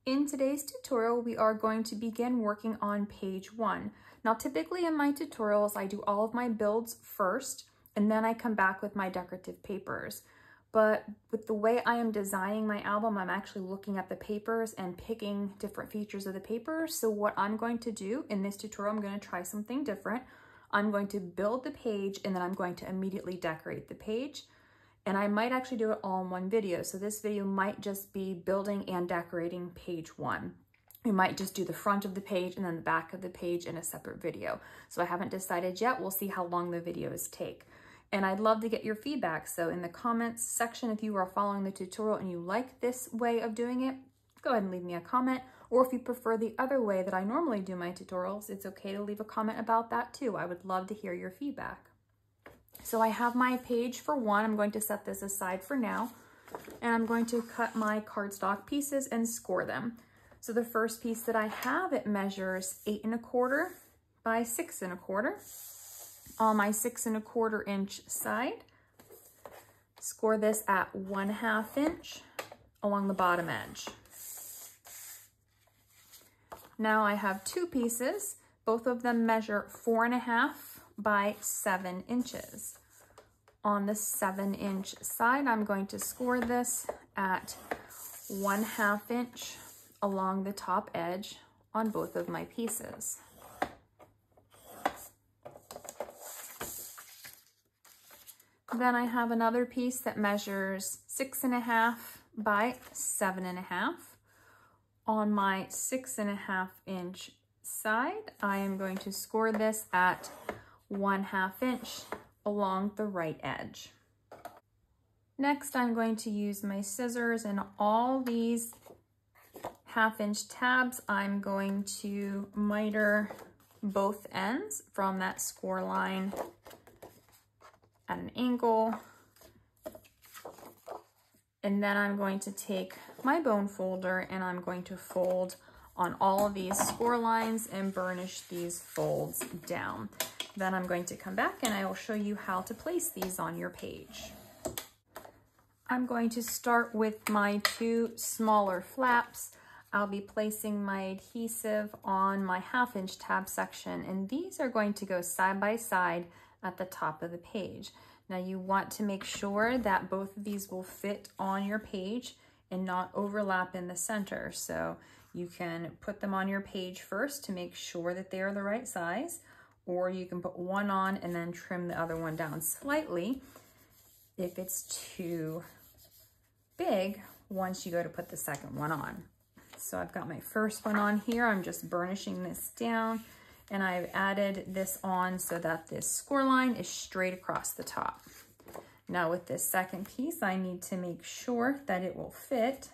In today's tutorial, we are going to begin working on page 1. Now, typically in my tutorials, I do all of my builds first, and then I come back with my decorative papers. But with the way I am designing my album, I'm actually looking at the papers and picking different features of the paper. So what I'm going to do in this tutorial, I'm going to try something different. I'm going to build the page, and then I'm going to immediately decorate the page. And I might actually do it all in one video. So this video might just be building and decorating page 1. We might just do the front of the page and then the back of the page in a separate video. So I haven't decided yet. We'll see how long the videos take. And I'd love to get your feedback. So in the comments section, if you are following the tutorial and you like this way of doing it, go ahead and leave me a comment. Or if you prefer the other way that I normally do my tutorials, it's okay to leave a comment about that too. I would love to hear your feedback. So I have my page for 1. I'm going to set this aside for now, and I'm going to cut my cardstock pieces and score them. So the first piece that I have, it measures 8 1/4 by 6 1/4. On my 6 1/4 inch side, score this at 1/2 inch along the bottom edge. Now I have 2 pieces. Both of them measure 4 1/2 by 7 inches. On the 7-inch side, I'm going to score this at 1/2 inch along the top edge on both of my pieces. Then I have another piece that measures 6 1/2 by 7 1/2. On my 6 1/2 inch side, I am going to score this at 1/2 inch along the right edge. Next, I'm going to use my scissors, and all these 1/2 inch tabs, I'm going to miter both ends from that score line at an angle. And then I'm going to take my bone folder and I'm going to fold on all of these score lines and burnish these folds down. Then I'm going to come back and I will show you how to place these on your page. I'm going to start with my 2 smaller flaps. I'll be placing my adhesive on my 1/2 inch tab section, and these are going to go side by side at the top of the page. Now you want to make sure that both of these will fit on your page and not overlap in the center. So you can put them on your page first to make sure that they are the right size, or you can put one on and then trim the other one down slightly if it's too big once you go to put the second one on. So I've got my first one on here. I'm just burnishing this down, and I've added this on so that this score line is straight across the top. Now with this second piece, I need to make sure that it will fit.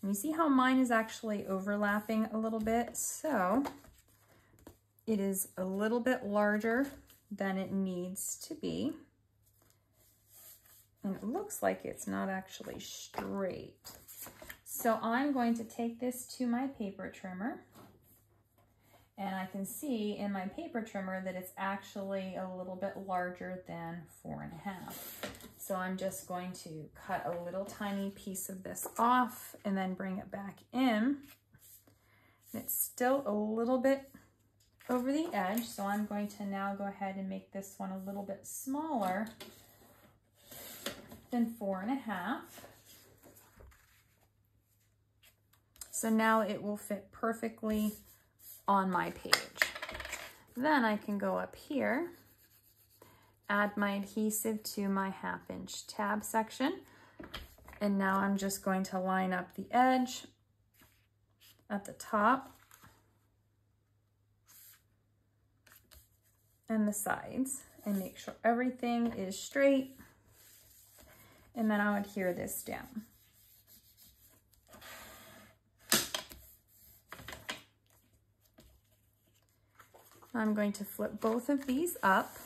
And you see how mine is actually overlapping a little bit? So it is a little bit larger than it needs to be. And it looks like it's not actually straight. So I'm going to take this to my paper trimmer. And I can see in my paper trimmer that it's actually a little bit larger than 4 1/2. So I'm just going to cut a little tiny piece of this off and then bring it back in. And it's still a little bit over the edge, so I'm going to now go ahead and make this one a little bit smaller than 4 1/2. So now it will fit perfectly on my page. Then I can go up here, add my adhesive to my 1/2 inch tab section, and now I'm just going to line up the edge at the top and the sides and make sure everything is straight, and then I'll adhere this down. I'm going to flip both of these up,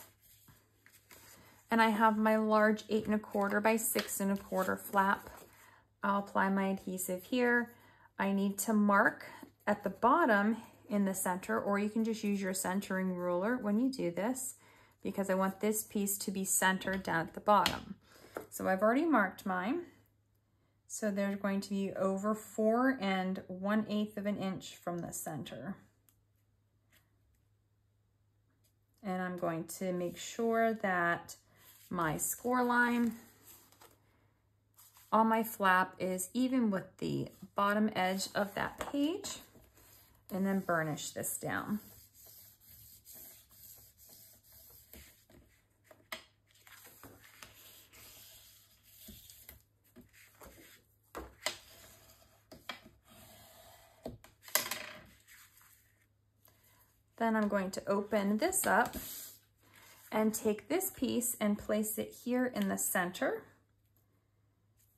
and I have my large 8 1/4 by 6 1/4 flap. I'll apply my adhesive here. I need to mark at the bottom in the center, or you can just use your centering ruler when you do this, because I want this piece to be centered down at the bottom. So I've already marked mine. So they're going to be over 4 1/8 of an inch from the center. And I'm going to make sure that my score line on my flap is even with the bottom edge of that page, and then burnish this down. Then I'm going to open this up and take this piece and place it here in the center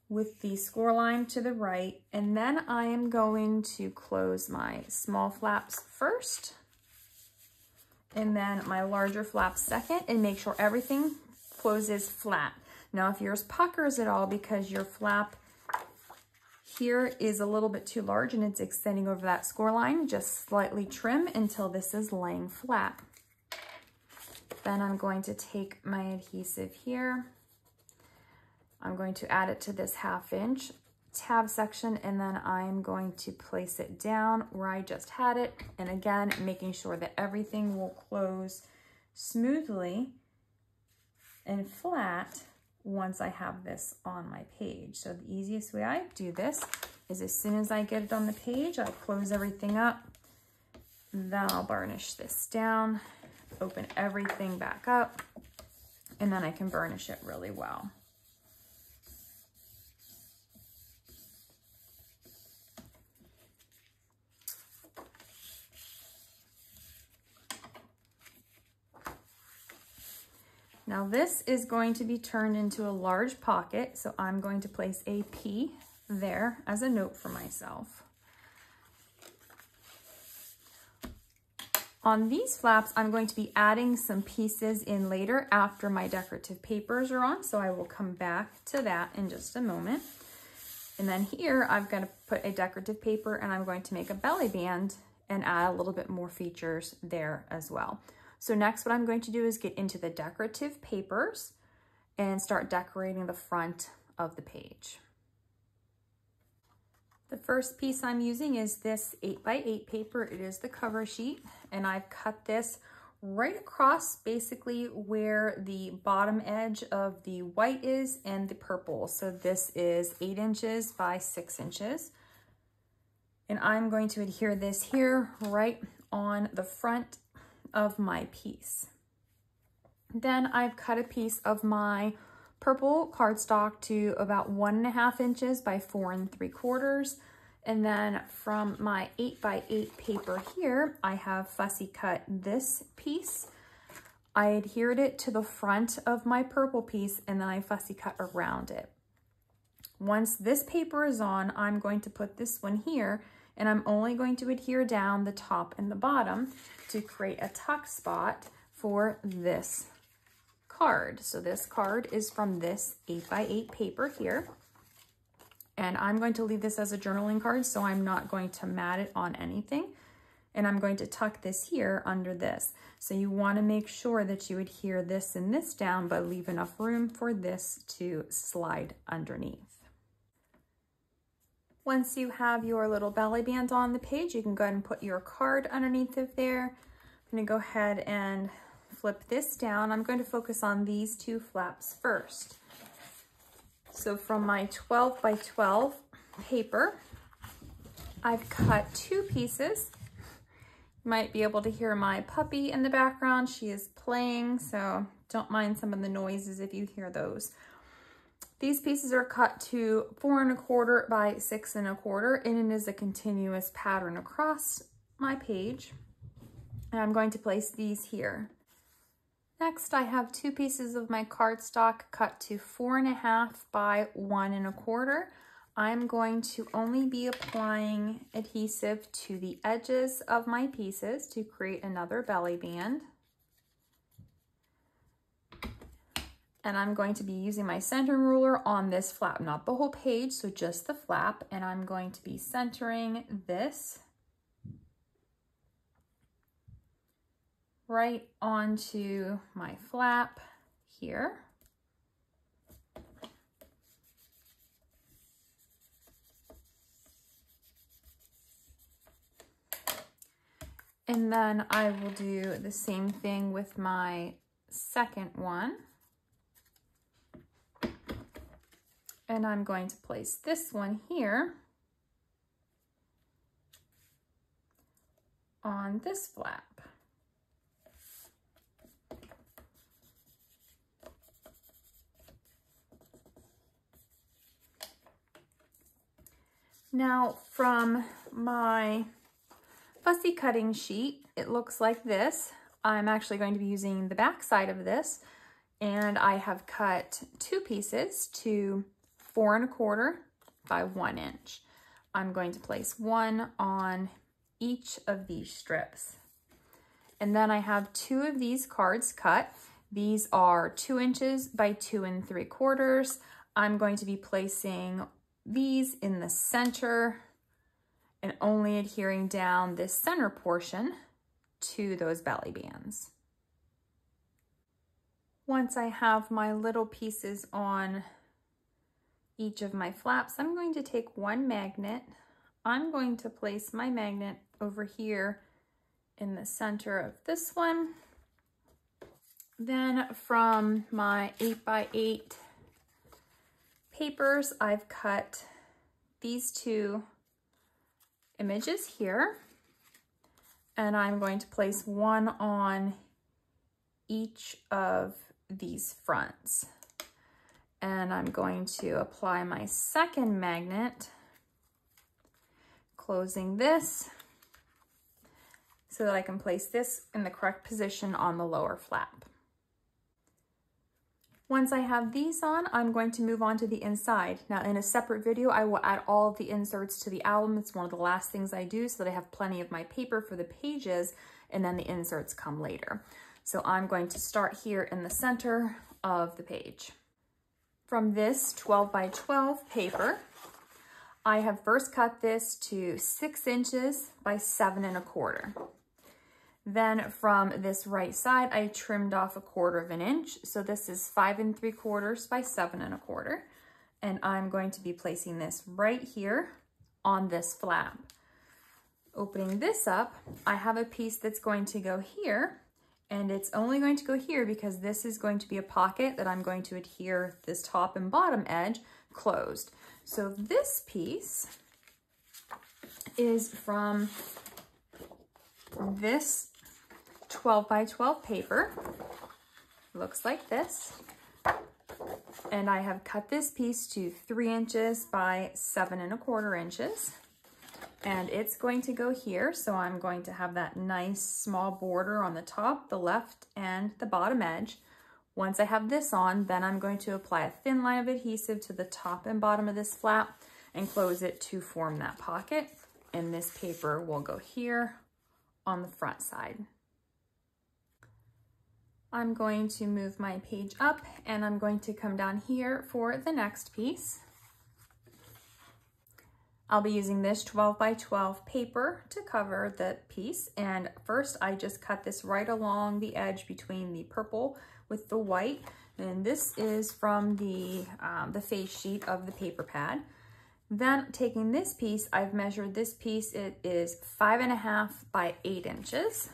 with the score line to the right. And then I am going to close my small flaps first and then my larger flaps second, and make sure everything closes flat. Now, if yours puckers at all because your flap here is a little bit too large and it's extending over that score line, just slightly trim until this is laying flat. Then I'm going to take my adhesive here. I'm going to add it to this 1/2 inch tab section, and then I'm going to place it down where I just had it. And again, making sure that everything will close smoothly and flat once I have this on my page. So the easiest way I do this is as soon as I get it on the page, I close everything up, then I'll burnish this down, open everything back up, and then I can burnish it really well. Now this is going to be turned into a large pocket, so I'm going to place a P there as a note for myself. On these flaps, I'm going to be adding some pieces in later after my decorative papers are on, so I will come back to that in just a moment. And then here, I've got to put a decorative paper, and I'm going to make a belly band and add a little bit more features there as well. So next, what I'm going to do is get into the decorative papers and start decorating the front of the page. The first piece I'm using is this 8x8 paper. It is the cover sheet, and I've cut this right across basically where the bottom edge of the white is and the purple. So this is 8 inches by 6 inches. And I'm going to adhere this here right on the front of my piece. Then I've cut a piece of my purple cardstock to about 1.5 inches by 4 3/4. And then from my 8x8 paper here, I have fussy cut this piece. I adhered it to the front of my purple piece, and then I fussy cut around it. Once this paper is on, I'm going to put this one here, and I'm only going to adhere down the top and the bottom to create a tuck spot for this card. So this card is from this 8x8 paper here. And I'm going to leave this as a journaling card, so I'm not going to mat it on anything. And I'm going to tuck this here under this. So you want to make sure that you adhere this and this down, but leave enough room for this to slide underneath. Once you have your little belly band on the page, you can go ahead and put your card underneath of there. I'm going to go ahead and flip this down. I'm going to focus on these 2 flaps first. So from my 12x12 paper, I've cut 2 pieces. You might be able to hear my puppy in the background. She is playing, so don't mind some of the noises if you hear those. These pieces are cut to 4 1/4 by 6 1/4, and it is a continuous pattern across my page. And I'm going to place these here. Next, I have 2 pieces of my cardstock cut to 4 1/2 by 1 1/4. I'm going to only be applying adhesive to the edges of my pieces to create another belly band. And I'm going to be using my centering ruler on this flap, not the whole page, so just the flap. And I'm going to be centering this right onto my flap here. And then I will do the same thing with my second one. And I'm going to place this one here on this flap. Now from my fussy cutting sheet, it looks like this. I'm actually going to be using the back side of this, and I have cut two pieces to 4 1/4 by 1 inch. I'm going to place one on each of these strips. And then I have two of these cards cut. These are 2 inches by 2 3/4. I'm going to be placing these in the center and only adhering down this center portion to those belly bands. Once I have my little pieces on each of my flaps, I'm going to take one magnet. I'm going to place my magnet over here in the center of this one. Then from my 8 by 8 papers, I've cut these two images here, and I'm going to place one on each of these fronts. And I'm going to apply my second magnet, closing this so that I can place this in the correct position on the lower flap. Once I have these on, I'm going to move on to the inside. Now in a separate video, I will add all of the inserts to the album. It's one of the last things I do so that I have plenty of my paper for the pages, and then the inserts come later. So I'm going to start here in the center of the page. From this 12 by 12 paper, I have first cut this to 6 inches by 7 1/4. Then from this right side, I trimmed off 1/4 inch. So this is 5 3/4 by 7 1/4. And I'm going to be placing this right here on this flap. Opening this up, I have a piece that's going to go here, and it's only going to go here because this is going to be a pocket that I'm going to adhere this top and bottom edge closed. So this piece is from this 12 by 12 paper. Looks like this. And I have cut this piece to 3 inches by 7 1/4 inches. And it's going to go here. So I'm going to have that nice small border on the top, the left, and the bottom edge. Once I have this on, then I'm going to apply a thin line of adhesive to the top and bottom of this flap and close it to form that pocket. And this paper will go here on the front side. I'm going to move my page up, and I'm going to come down here for the next piece. I'll be using this 12 by 12 paper to cover the piece. And first I just cut this right along the edge between the purple with the white. And this is from the face sheet of the paper pad. Then taking this piece, I've measured this piece. It is 5 1/2 by 8 inches.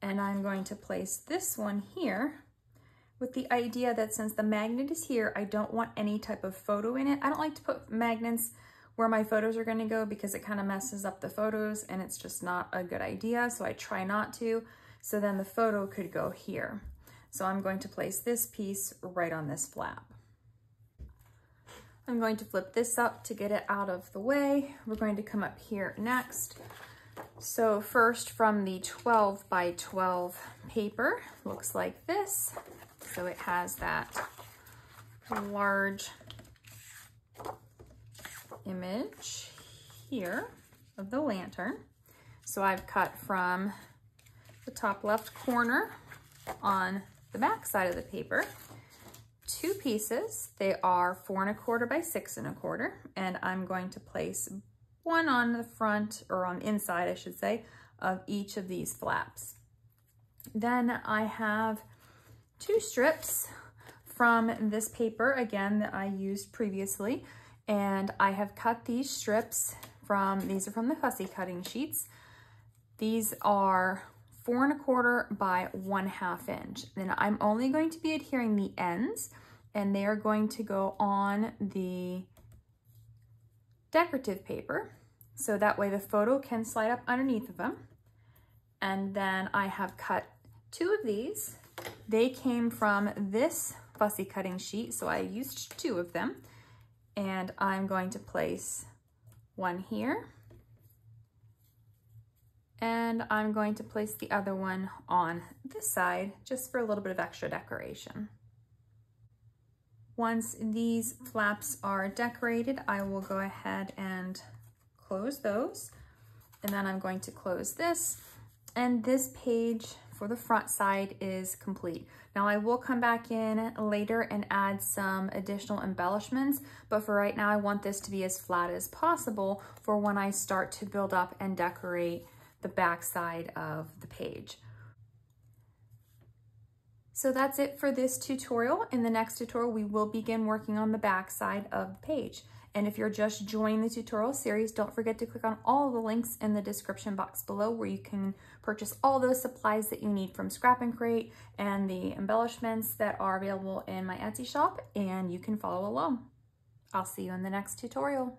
And I'm going to place this one here with the idea that since the magnet is here, I don't want any type of photo in it. I don't like to put magnets where my photos are going to go because it kind of messes up the photos and it's just not a good idea. So I try not to. So then the photo could go here. So I'm going to place this piece right on this flap. I'm going to flip this up to get it out of the way. We're going to come up here next. So first from the 12 by 12 paper, looks like this. So it has that large image here of the lantern. So I've cut from the top left corner on the back side of the paper, two pieces. They are 4 1/4 by 6 1/4, and I'm going to place one on the front, or on the inside, I should say, of each of these flaps. Then I have two strips from this paper, again, that I used previously, and I have cut these strips from, these are from the Fussy cutting sheets. These are 4 1/4 by 1/2 inch. Then I'm only going to be adhering the ends, and they are going to go on the decorative paper, so that way the photo can slide up underneath of them. And then I have cut 2 of these. They came from this Fussy cutting sheet, so I used 2 of them. And I'm going to place one here. And I'm going to place the other one on this side, just for a little bit of extra decoration. Once these flaps are decorated, I will go ahead and close those. And then I'm going to close this. And this page for the front side is complete. Now I will come back in later and add some additional embellishments, but for right now I want this to be as flat as possible for when I start to build up and decorate the back side of the page. So that's it for this tutorial. In the next tutorial, we will begin working on the back side of the page. And if you're just joining the tutorial series, don't forget to click on all the links in the description box below where you can purchase all those supplies that you need from Scrap and Create and the embellishments that are available in my Etsy shop, and you can follow along. I'll see you in the next tutorial.